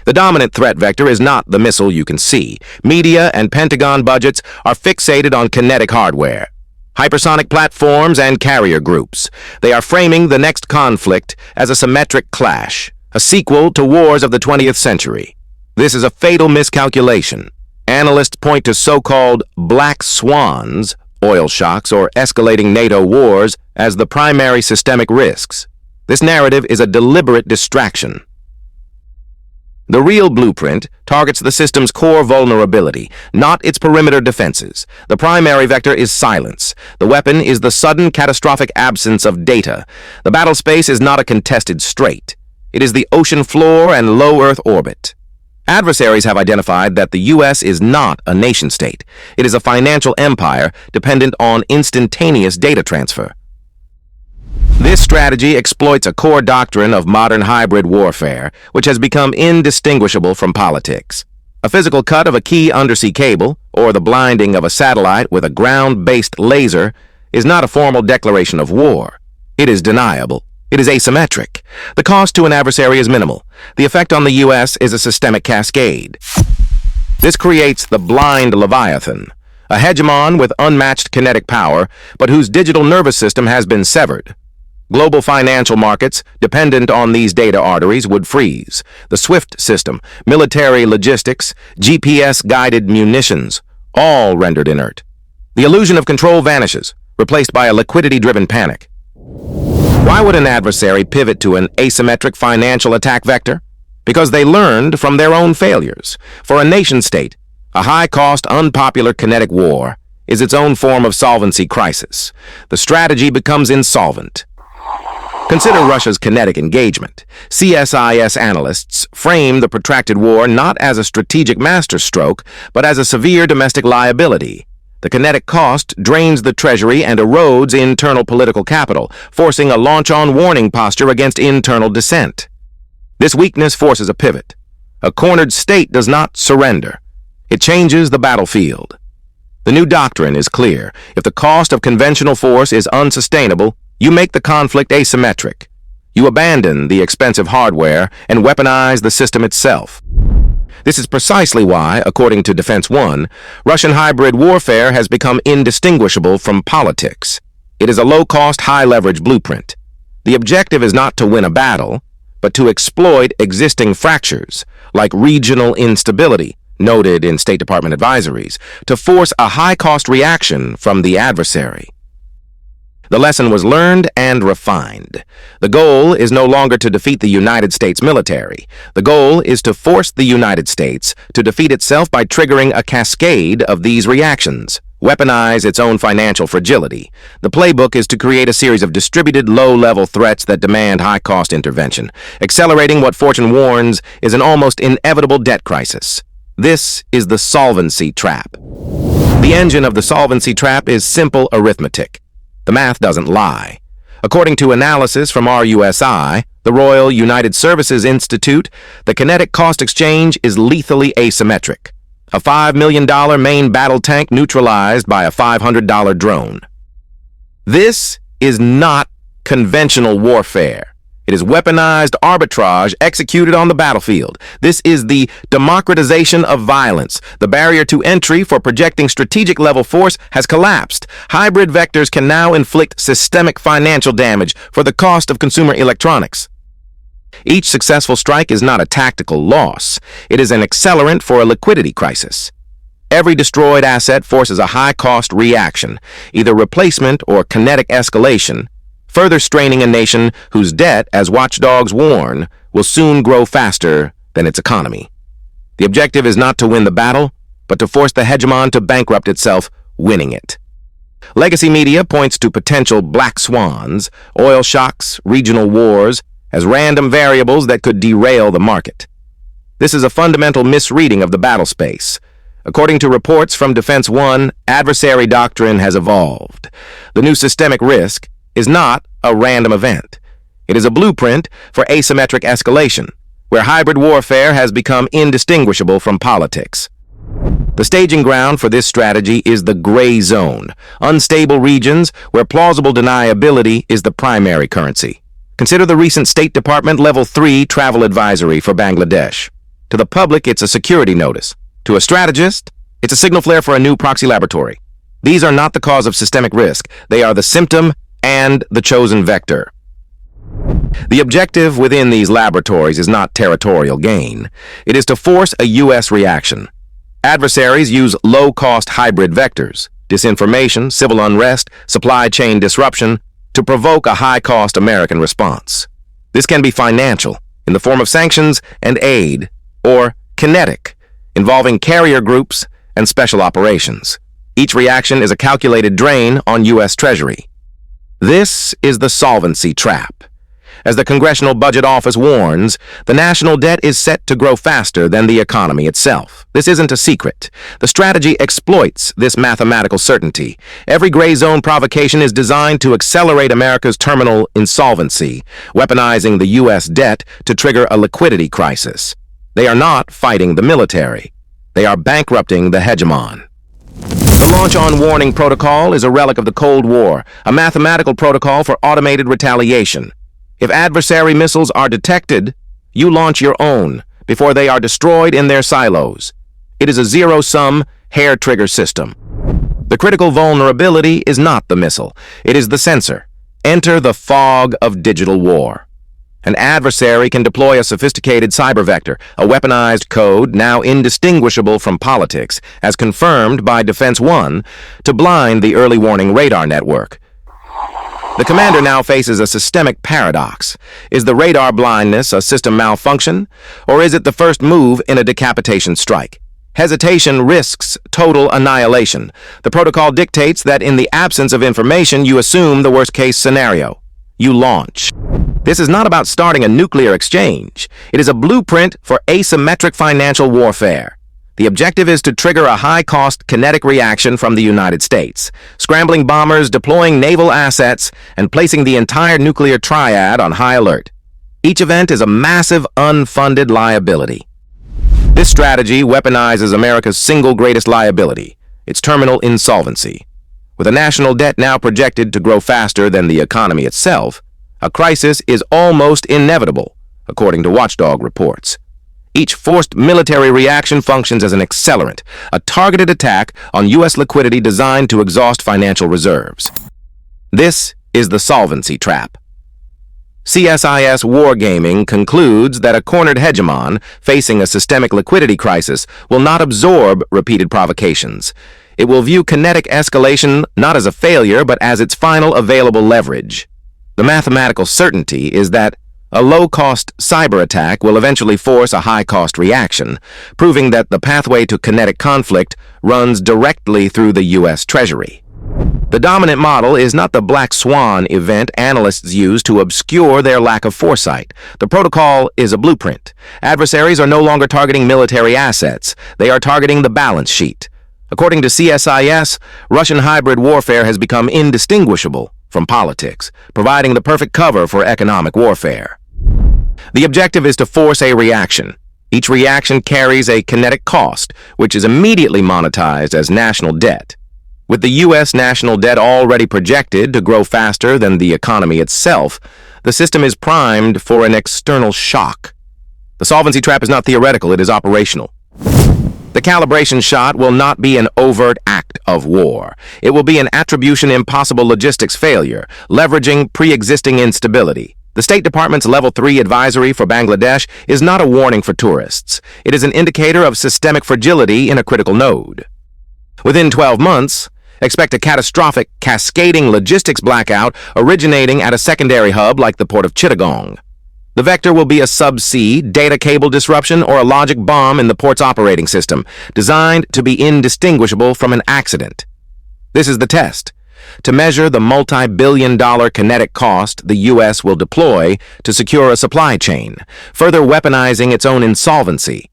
The dominant threat vector is not the missile you can see. Media and Pentagon budgets are fixated on kinetic hardware, hypersonic platforms, and carrier groups. They are framing the next conflict as a symmetric clash, a sequel to wars of the 20th century. This is a fatal miscalculation. Analysts point to so-called black swans, oil shocks, or escalating NATO wars as the primary systemic risks. This narrative is a deliberate distraction. The real blueprint targets the system's core vulnerability, not its perimeter defenses. The primary vector is silence. The weapon is the sudden catastrophic absence of data. The battle space is not a contested strait. It is the ocean floor and low Earth orbit. Adversaries have identified that the U.S. is not a nation-state. It is a financial empire dependent on instantaneous data transfer. This strategy exploits a core doctrine of modern hybrid warfare, which has become indistinguishable from politics. A physical cut of a key undersea cable, or the blinding of a satellite with a ground-based laser, is not a formal declaration of war. It is deniable. It is asymmetric. The cost to an adversary is minimal. The effect on the U.S. is a systemic cascade. This creates the blind Leviathan, a hegemon with unmatched kinetic power, but whose digital nervous system has been severed. Global financial markets, dependent on these data arteries, would freeze. The SWIFT system, military logistics, GPS-guided munitions, all rendered inert. The illusion of control vanishes, replaced by a liquidity-driven panic. Why would an adversary pivot to an asymmetric financial attack vector? Because they learned from their own failures. For a nation-state, a high-cost, unpopular kinetic war is its own form of solvency crisis. The strategy becomes insolvent. Consider Russia's kinetic engagement. CSIS analysts frame the protracted war not as a strategic masterstroke, but as a severe domestic liability. The kinetic cost drains the treasury and erodes internal political capital, forcing a launch-on warning posture against internal dissent. This weakness forces a pivot. A cornered state does not surrender. It changes the battlefield. The new doctrine is clear. If the cost of conventional force is unsustainable, you make the conflict asymmetric. You abandon the expensive hardware and weaponize the system itself. This is precisely why, according to Defense One, Russian hybrid warfare has become indistinguishable from politics. It is a low-cost, high-leverage blueprint. The objective is not to win a battle, but to exploit existing fractures, like regional instability, noted in State Department advisories, to force a high-cost reaction from the adversary. The lesson was learned and refined. The goal is no longer to defeat the United States military. The goal is to force the United States to defeat itself by triggering a cascade of these reactions, weaponize its own financial fragility. The playbook is to create a series of distributed low-level threats that demand high-cost intervention, accelerating what Fortune warns is an almost inevitable debt crisis. This is the solvency trap. The engine of the solvency trap is simple arithmetic. The math doesn't lie. According to analysis from RUSI, the Royal United Services Institute, the kinetic cost exchange is lethally asymmetric. A $5 million main battle tank neutralized by a $500 drone. This is not conventional warfare. It is weaponized arbitrage executed on the battlefield. This is the democratization of violence. The barrier to entry for projecting strategic-level force has collapsed. Hybrid vectors can now inflict systemic financial damage for the cost of consumer electronics. Each successful strike is not a tactical loss. It is an accelerant for a liquidity crisis. Every destroyed asset forces a high-cost reaction, either replacement or kinetic escalation, further straining a nation whose debt, as watchdogs warn, will soon grow faster than its economy. The objective is not to win the battle, but to force the hegemon to bankrupt itself, winning it. Legacy media points to potential black swans, oil shocks, regional wars, as random variables that could derail the market. This is a fundamental misreading of the battle space. According to reports from Defense One, adversary doctrine has evolved. The new systemic risk is not a random event. It is a blueprint for asymmetric escalation, where hybrid warfare has become indistinguishable from politics. The staging ground for this strategy is the gray zone, unstable regions where plausible deniability is the primary currency. Consider the recent State Department Level 3 travel advisory for Bangladesh. To the public, it's a security notice. To a strategist, it's a signal flare for a new proxy laboratory. These are not the cause of systemic risk. They are the symptom and the chosen vector. The objective within these laboratories is not territorial gain. It is to force a U.S. reaction. Adversaries use low-cost hybrid vectors, disinformation, civil unrest, supply chain disruption, to provoke a high-cost American response. This can be financial, in the form of sanctions and aid, or kinetic, involving carrier groups and special operations. Each reaction is a calculated drain on U.S. Treasury. This is the solvency trap. As the Congressional Budget Office warns, the national debt is set to grow faster than the economy itself. This isn't a secret. The strategy exploits this mathematical certainty. Every gray zone provocation is designed to accelerate America's terminal insolvency, weaponizing the U.S. debt to trigger a liquidity crisis. They are not fighting the military. They are bankrupting the hegemon. The Launch-On Warning Protocol is a relic of the Cold War, a mathematical protocol for automated retaliation. If adversary missiles are detected, you launch your own before they are destroyed in their silos. It is a zero-sum, hair-trigger system. The critical vulnerability is not the missile. It is the sensor. Enter the fog of digital war. An adversary can deploy a sophisticated cyber vector, a weaponized code now indistinguishable from politics, as confirmed by Defense One, to blind the early warning radar network. The commander now faces a systemic paradox. Is the radar blindness a system malfunction, or is it the first move in a decapitation strike? Hesitation risks total annihilation. The protocol dictates that in the absence of information, you assume the worst-case scenario. You launch. This is not about starting a nuclear exchange. It is a blueprint for asymmetric financial warfare. The objective is to trigger a high-cost kinetic reaction from the United States, scrambling bombers, deploying naval assets, and placing the entire nuclear triad on high alert. Each event is a massive unfunded liability. This strategy weaponizes America's single greatest liability, its terminal insolvency. With a national debt now projected to grow faster than the economy itself, a crisis is almost inevitable, according to watchdog reports. Each forced military reaction functions as an accelerant, a targeted attack on U.S. liquidity designed to exhaust financial reserves. This is the solvency trap. CSIS Wargaming concludes that a cornered hegemon facing a systemic liquidity crisis will not absorb repeated provocations. It will view kinetic escalation not as a failure, but as its final available leverage. The mathematical certainty is that a low-cost cyber attack will eventually force a high-cost reaction, proving that the pathway to kinetic conflict runs directly through the U.S. Treasury. The dominant model is not the black swan event analysts use to obscure their lack of foresight. The protocol is a blueprint. Adversaries are no longer targeting military assets. They are targeting the balance sheet. According to CSIS, Russian hybrid warfare has become indistinguishable from politics, providing the perfect cover for economic warfare. The objective is to force a reaction. Each reaction carries a kinetic cost, which is immediately monetized as national debt. With the U.S. national debt already projected to grow faster than the economy itself, the system is primed for an external shock. The solvency trap is not theoretical, it is operational. The calibration shot will not be an overt act of war. It will be an attribution impossible logistics failure, leveraging pre-existing instability. The State Department's Level 3 advisory for Bangladesh is not a warning for tourists. It is an indicator of systemic fragility in a critical node. Within 12 months, expect a catastrophic, cascading logistics blackout originating at a secondary hub like the port of Chittagong. The vector will be a subsea data cable disruption or a logic bomb in the port's operating system, designed to be indistinguishable from an accident. This is the test. To measure the multi-billion-dollar kinetic cost the U.S. will deploy to secure a supply chain, further weaponizing its own insolvency.